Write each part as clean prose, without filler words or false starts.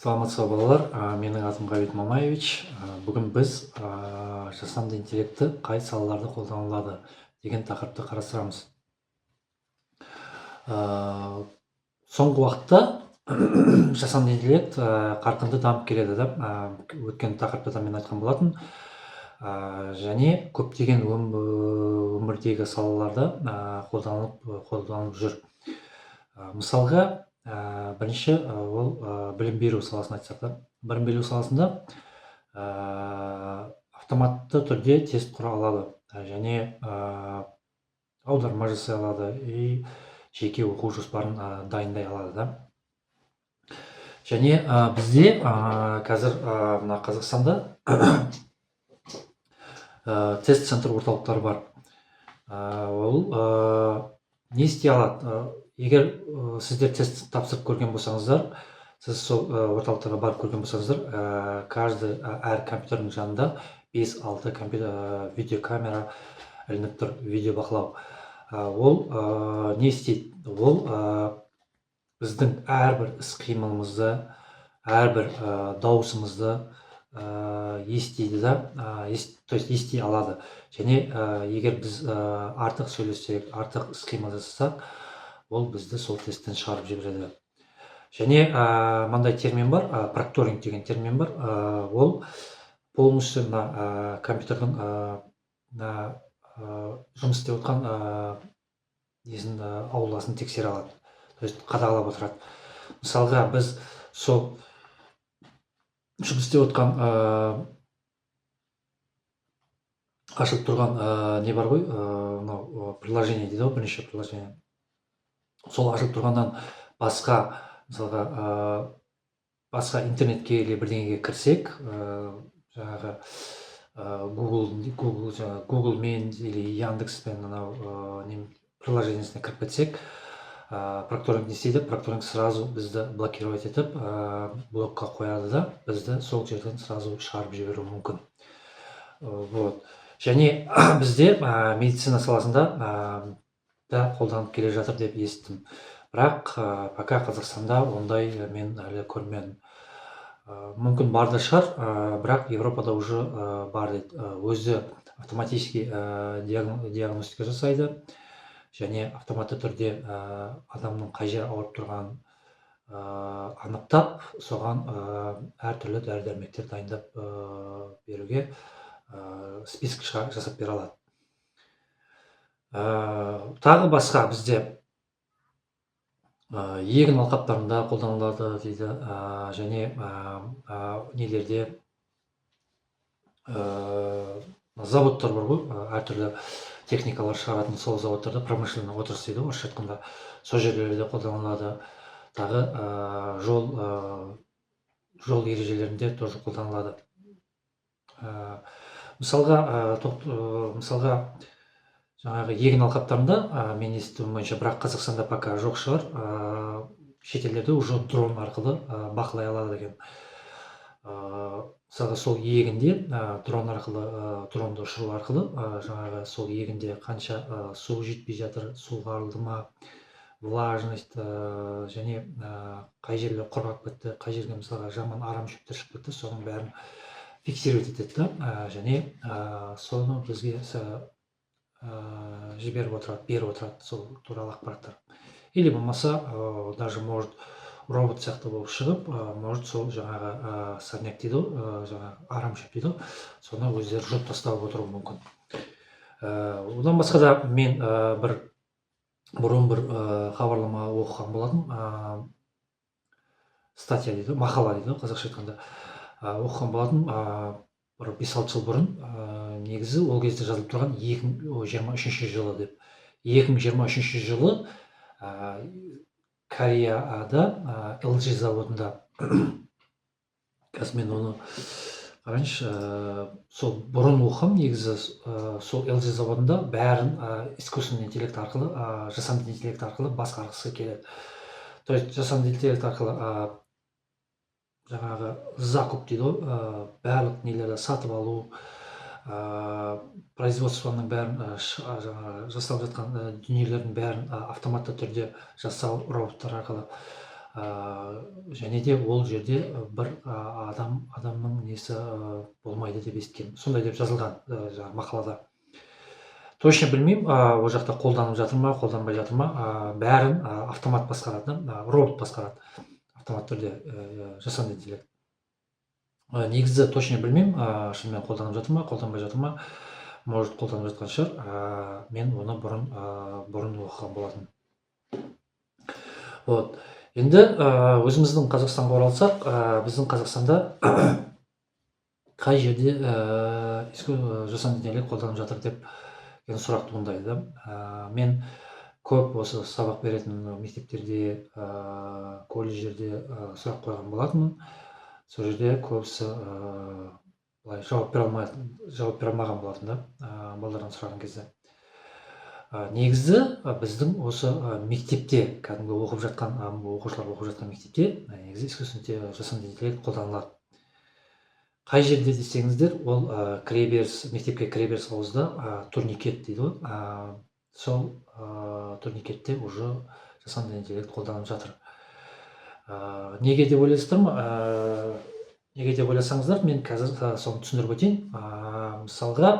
Саламатсыздар балалар, менің атым Ғабит Мамаевич. Бүгін біз жасанды интеллекті қай салаларда қолданылады деген тақырыпты қарастырамыз. Соңғы уақытта жасанды интеллект қарқынды дамып келеді деп өткен тақырыпта да мен айтқан болатын. Және көптеген өмірдегі салаларда қолданылып жүр. Мысалға, бірінші ол білім беру саласын айтсақ та, білім беру саласында автоматты түрде тест құра алады және аударма жасай алады и жеке оқу жоспарын дайындай алады да. Және бізде қазір мына Қазақстанда тест центр орталықтары бар. Ол не істей алады? Егер сіздер тест тапсырып көрген болсаңыздар, сіз сол орталықтарға барып көрген болсаңыздар, әр компьютердің жанында 5-6 видеокамера ілініп тұр, видео бақылау. Ол не істейді? Ол біздің әрбір іс-қимылымызды, әрбір дауысымызды естиді да, то есть ести алады. Және егер біз артық сөйлесек, артық іс-қимыл жасасақ, ол бізді сол тесттен шығарып жібереді. Және мындай термин бар, прокторинг деген термин бар. Ол полностью компьютердің жұмыс істеп отқан ауласын тексере алады, то есть қадағалап отырады. Мысалға, біз сол жұмыс істеп отқан ашылып тұрған не бар ғой, приложение дейді ғой, бірнеше приложение. Сол ашылып тұрғаннан мысалға басқа интернетке или бірдеңеге кірсек, жаңағы Google-мен или Яндекспен приложениесіне кіріп кетсек, прокторинг не істейді? Прокторинг сразу бізді блокировать етіп, блокқа қояды да, бізді сол жерден сразу шығарып жіберуі мүмкін. Және бізде медицина саласында да қолданып келе жатыр деп естім. Бірақ пока Қазақстанда ондай мен әлі көрмедім. Мүмкін бар да шығар, бірақ Европада уже бар дейді. Өзі автоматически диагностика жасайды және автоматты түрде адамның қай жері ауырып тұрғанын анықтап, соған әртүрлі дәрі-дәрмектер дайындап беруге список жасап бере алады. Тағы басқа бізде егін алқаптарында қолданылады дейді, және нелерде заводтар бар ғой, әртүрлі техникалар шығаратын сол заводтарда, промышленный отрасль дейді, орысша айтқанда, сол жерлерде қолданылады. Тағы жол ережелерінде тоже қолданылады. Мысалға, жаңағы егін алқаптарында мен естуім бойынша, бірақ Қазақстанда пока жоқ шығар, шетелдерде уже дрон арқылы бақылай алады екен. Мысалға, сол егінде дронды ұшыру арқылы жаңағы сол егінде қанша су жетпей жатыр, су қарылды ма, влажность және қай жерлер құрғап кетті, қай жерге мысалға жаман арам шөптер шығып кетті, соның бәрін фиксировать етеді, және соны бізге беріп отырады сол туралы ақпараттар. Или болмаса, даже может робот сияқты болып шығып, может сол жаңағы сорняк дейді, жаңағы арам шөп дейді, соны өздері жұлып тастап отыруы мүмкін. Одан басқа да мен бұрын бір хабарлама оқыған болатын, статья дейді, мақала дейді, қазақша айтқанда, оқыған болатын, бір 5-6 жыл бұрын, негізі ол кезде жазылып тұрған 2023 жылы деп. 2023 жылы Кореяда LG заводында, қазір мен оны қараңызшы, сол бұрын оқым, негізі сол LG заводында бәрін искусственный интеллект арқылы, жасанды интеллект арқылы басқарғысы келеді. То есть жасанды интеллект арқылы жаңағы закуп дейді, барлық нелерді сатып алу, производствоның бәрін, жасалып жатқан дүниелердің бәрін автоматты түрде жасау роботтар арқылы. және де ол жерде бір адамның несі болмайды деп естігемін. Сондай деп жазылған жаңағы мақалада. Точно білмеймін, ол жақта қолданып жатыр ма, қолданбай жатыр ма. Бәрін автомат басқарады, робот басқарады. Автомат түрде жасанды интеллект. Негізі точно білмеймін, шынымен қолданып жатыр ма, қолданбай жатыр ма. Может, қолданып жатқан шығар. Мен оны бұрын оқыған болатын. Вот. Енді өзіміздің Қазақстанға оралсақ, біздің Қазақстанда қай жерде жасанды интеллект қолданып жатыр деп сұрақ туындайды. Мен көп осы сабақ беретін мектептерде, колледждерде сұрақ қойған болатынмын. Сол жерде көбісі былай жауап бере алмаған болатын да, балалардан сұраған кезде. Негізі біздің осы мектепте, кәдімгі оқып жатқан оқушылар оқып жатқан мектепте негізі искусственный жасанды интеллект қолданылады. Қай жерде десеңіздер, ол мектепке кіреберіс ауызда турникет дейді ғой. Сол турникетте уже жасанды интеллект қолданып жатыр. Неге деп ойлайсыздар ма? Неге деп ойласаңыздар, мен қазір соны түсіндіріп өтейін. Мысалға,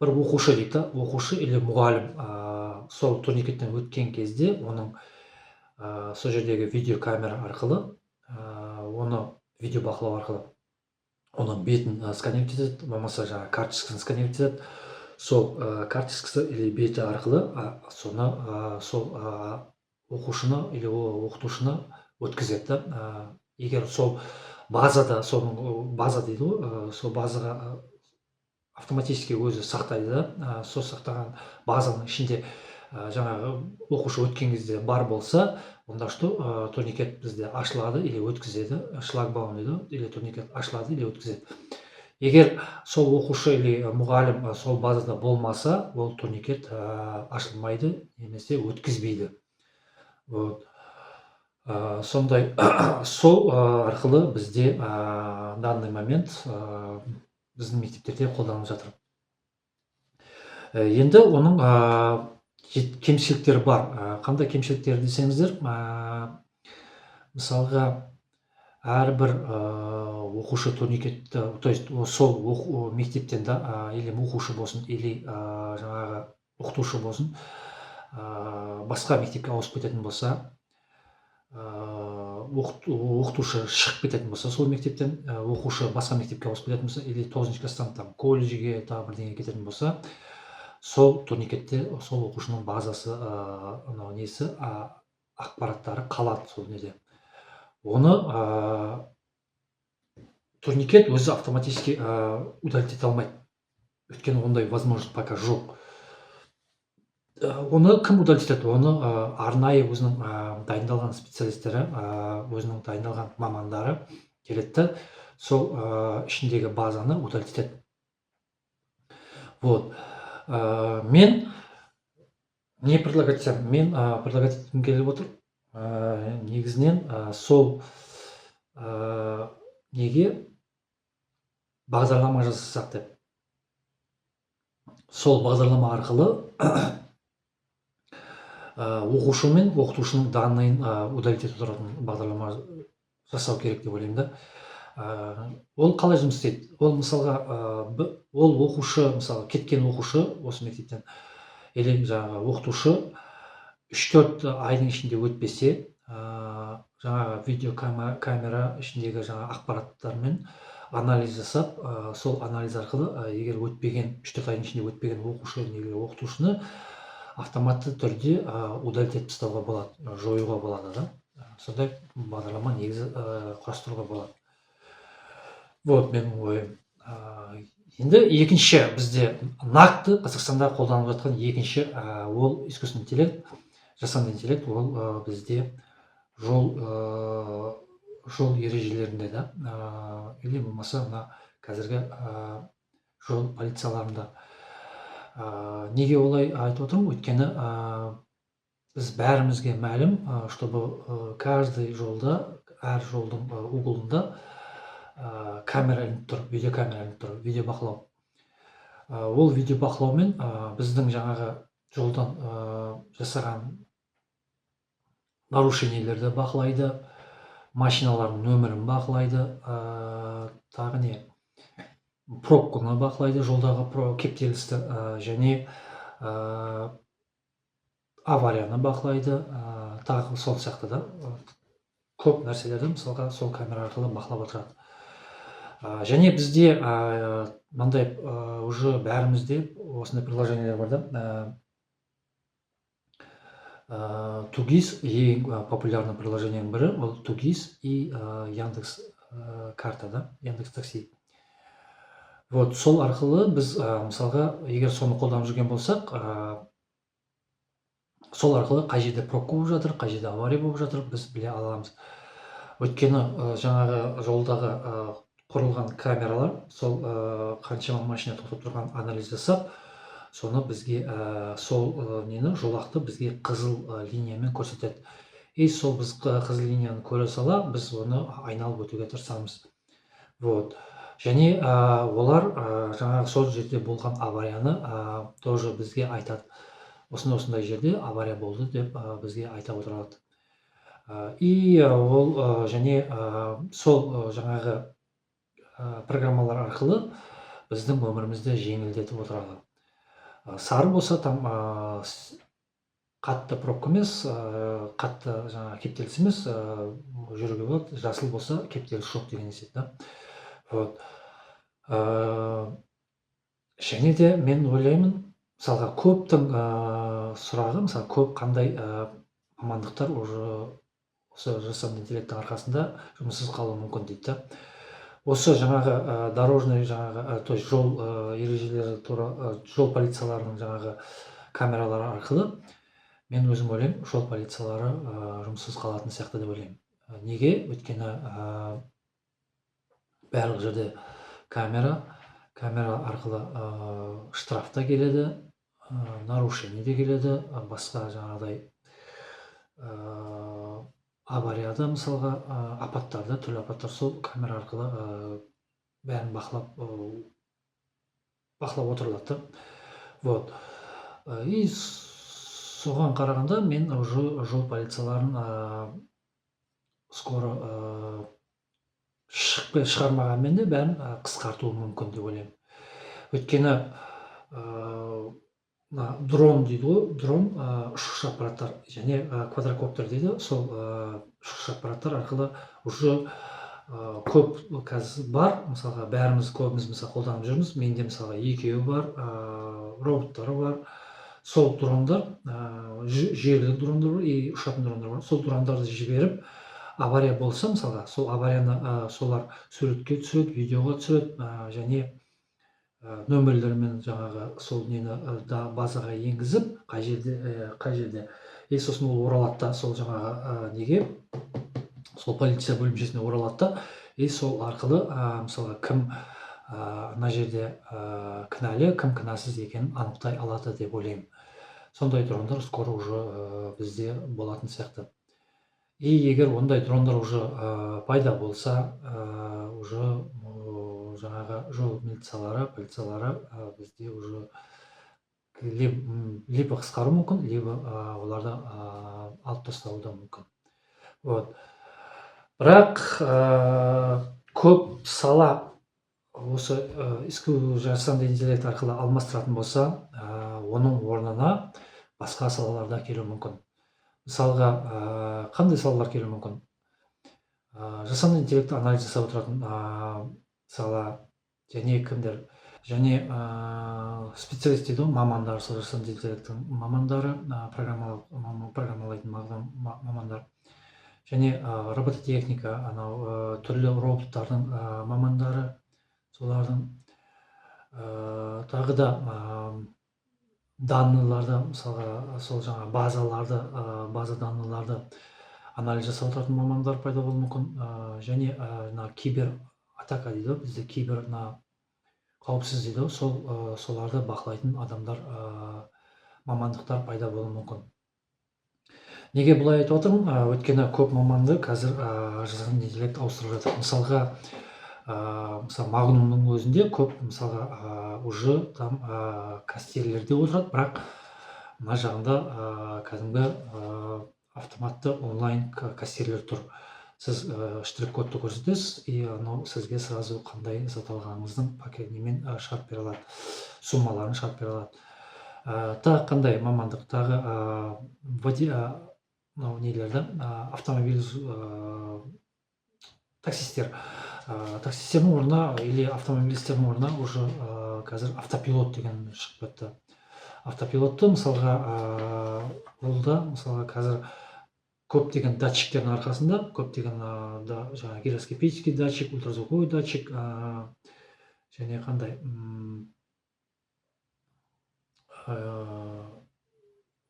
бір оқушы дейді, оқушы или мұғалім сол турникеттен өткен кезде оның сол жердегі видеокамера арқылы, оны видео бақылау арқылы оның бетін сканировать етеді, болмаса жаңағы карточкасын сканировать етеді. Сол карточкасы или беті арқылы соны сол оқушыны или оқытушыны өткізеді. Егер сол базада, база дейді ғой, сол базаға автоматически өзі сақтайды. Сол сақтаған базаның ішінде жаңағы оқушы өткен кезде бар болса, онда что турникет бізде ашылады или өткізеді. Шлагбаум дейді, или турникет ашылады или өткізеді. Егер сол оқушы или мұғалім сол базада болмаса, ол турникет ашылмайды, немесе өткізбейді. Сондай, сол арқылы бізде данный момент біздің мектептерде қолданылып жатыр. Енді оның кемшіліктері бар. Қандай кемшіліктері десеңіздер, мысалға, әрбір оқушы турникетті, то есть сол мектептен да, или оқушы болсын, или жаңағы оқытушы болсын, басқа мектепке ауысып кететін болса, оқытушы шығып кететін болса, сол мектептен оқушы басқа мектепке ауысып кететін болса, или 9-шы класстан колледжге бірдеңе кететін болса, сол турникетте сол оқушының базасы, несі, ақпараттары қалады сол неде. Оны турникет өзі автоматически удалить ете алмайды. Өйткені ондай возможность пока жоқ. Оны кім удалить етеді? Оны арнайы өзінің дайындалған специалистері, өзінің дайындалған мамандары келеді, сол ішіндегі базаны удалить етеді. Вот. Мен не предлагать етсем? Мен предлагать еткім келіп отыр. Негізінен сол неге бағдарлама жасасақ деп. Сол бағдарлама арқылы оқушы мен оқытушының данныйын удалить етіп тұратын бағдарлама жасау керек деп ойлаймын да. Ол қалай жұмыс істейді? Ол мысалға, ол оқушы, мысалы кеткен оқушы осы мектептен, или жаңағы оқытушы 3-4 айдың ішінде өтпесе, жаңағы видеокамера ішіндегі жаңағы ақпараттармен анализ жасап, сол анализ арқылы егер өтпеген, 3-4 айдың ішінде өтпеген оқушы или оқытушыны автоматты түрде удалить етіп тастауға болады, жоюға болады да. Сондай бағдарлама негізі құрастыруға болады. Вот менің ойым. Енді екінші бізде нақты Қазақстанда қолданылып жатқан екінші ол искусственный интеллект, жасанды интеллект, ол бізде жол ережелерінде да, или болмаса қазіргі жол полицияларында. Неге олай айтып отырмын? Өйткені біз бәрімізге мәлім, чтобы каждый жолда, әр жолдың углында камера ілініп тұр, видеокамера ілініп тұр, видео бақылау. Ол видео бақылаумен біздің жаңағы жолдан жасаған нарушениелерді бақылайды, машиналардың нөмірін бақылайды, тағы не, пробканы бақылайды, жолдағы кептелісті, және аварияны бақылайды, тағы сол сияқты да көп нәрселерді мысалға сол камера арқылы бақылап отырады. Және бізде мынандай уже бәрімізде осындай приложениелер бар да. Тугис ең популярный приложениенің бірі, ол Тугис и Яндекс карта да, Яндекс такси. Вот сол арқылы біз мысалға егер соны қолданып жүрген болсақ, сол арқылы қай жерде пробка болып жатыр, қай жерде авария болып жатыр, біз біле аламыз. Өйткені жаңағы жолдағы құрылған камералар сол қаншама машина тоқтап тұрған анализ жасап, соны бізге сол нені жолақты бізге қызыл линиямен көрсетеді. И сол біз қызыл линияны көре сала, біз оны айналып өтуге тырысамыз. Вот. Және олар жаңағы сол жерде болған аварияны тоже бізге айтады. Осындай жерде авария болды деп бізге айта отырады. И ол және сол жаңағы программалар арқылы біздің өмірімізді жеңілдетіп отырады. Сары болса там қатты пробка емес, қатты жаңағы кептеліс емес, жүруге болады. Жасыл болса кептеліс жоқ деген есеп да. Вот. Және де мен ойлаймын, мысалға көптің сұрағы, мысалы көп қандай мамандықтар уже осы жасанды интеллекттің арқасында жұмыссыз қалуы мүмкін дейді да. Осы жаңағы дорожный жаңағы, то есть жол ережелері туралы, жол полицияларының жаңағы камералары арқылы мен өзім ойлаймын, жол полициялары жұмыссыз қалатын сияқты деп ойлаймын. Неге? Өйткені барлық жерде камера арқылы штраф та келеді, нарушение де келеді, басқа жаңағыдай аварияда мысалға апаттарда, түрлі апаттар сол камера арқылы бәрін бақылап отырылады. Вот. И соған қарағанда мен уже жол полицияларын скоро шығармағанмен де бәрін қысқартуы мүмкін деп ойлаймын. Өйткені дрон дейді ғой, дрон ұшқыш аппараттар және квадрокоптер дейді, сол ұшқыш аппараттар арқылы уже көп қазір бар. Мысалға бәріміз көбіміз мысалы қолданып жүрміз. Менде мысалға екеуі бар, роботтары бар. Сол дрондар, жерлік дрондар бар и ұшатын дрондар бар. Сол дрондарды жіберіп, авария болса мысалға, сол аварияны солар суретке түсіреді, видеоға түсіреді, және нөмірлермен жаңағы сол нені базаға енгізіп, қай жерде, и сосын ол оралады да, сол жаңағы неге, сол полиция бөлімшесіне оралады да, и сол арқылы мысалға кім ана жерде кінәлі, кім кінәсіз екенін анықтай алады деп ойлаймын. Сондай дрондар скоро уже бізде болатын сияқты. И егер ондай дрондар уже пайда болса, уже жаңағы жол милициялары, полициялары бізде уже либо қысқару мүмкін, либо оларды алып тастауы да мүмкін. Вот. Бірақ көп сала осы жасанды интеллект арқылы алмастыратын болса, оның орнына басқа салаларда келуі мүмкін. Мысалға, қандай салалар келуі мүмкін? Жасанды интеллектті анализ жасап отыратын сала, және кімдер? Және специалист дейді, мамандар, жасанды интеллекттің мамандары, программалайтын мамандар. Және робототехника, анау түрлі роботтардың мамандары, солардың тағы да данныйларды, мысалға сол жаңа база данныйларды анализ жасап отыратын мамандар пайда болуы мүмкін. Және кибер атака дейді, бізде кибер қауіпсіз дейді, соларды бақылайтын адамдар, мамандықтар пайда болуы мүмкін. Неге бұлай айтып отырмын? Өйткені көп маманды қазір жасанды интеллект ауыстырып жатыр. Мысалға, Магнумның өзінде көп, мысалға, уже там кастирлерде отырады, бірақ мына жағында кәдімгі автоматты онлайн кассирлер тұр. Сіз штрих-кодты көрсетесіз, и анау сізге сразу қандай зат алғаныңыздың пакетімен шығарып бере алады, суммаларын шығарып бере алады. Тағы қандай мамандық, тағы нелерді, автомобиль таксистер. Таксистердің орнына или автомобилистердің орнына уже қазір автопилот деген шығып кетті. Автопилотты мысалға мысалға қазір көптеген датчиктердің арқасында, көптеген жаңа гироскопический датчик, ультразвуковой датчик, және қандай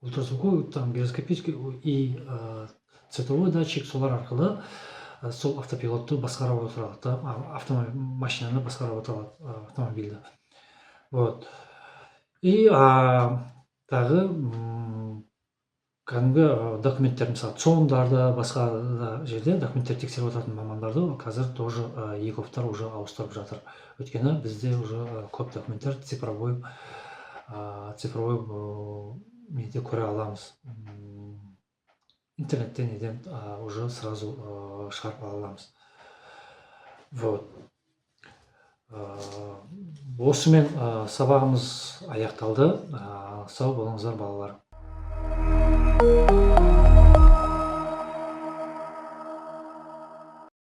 ультразвуковой, там гироскопический и цветовой датчик, солар арқылы сол автопилотты басқарып отырады, машинаны басқарып отырады, автомобильді. Вот. И тағы кәдімгі документтер, мысалы чоңдарды, басқа жерде документтер тексеріп отыратын мамандарды қазір тоже ЕКОВтар уже ауыстырып жатыр. Өйткені бізде уже көп документтер цифровой неде көре аламыз. Интернеттен неден уже сразу шығарып аламыз. Вот. Осымен сабағымыз аяқталды. Сау болыңыздар балалар.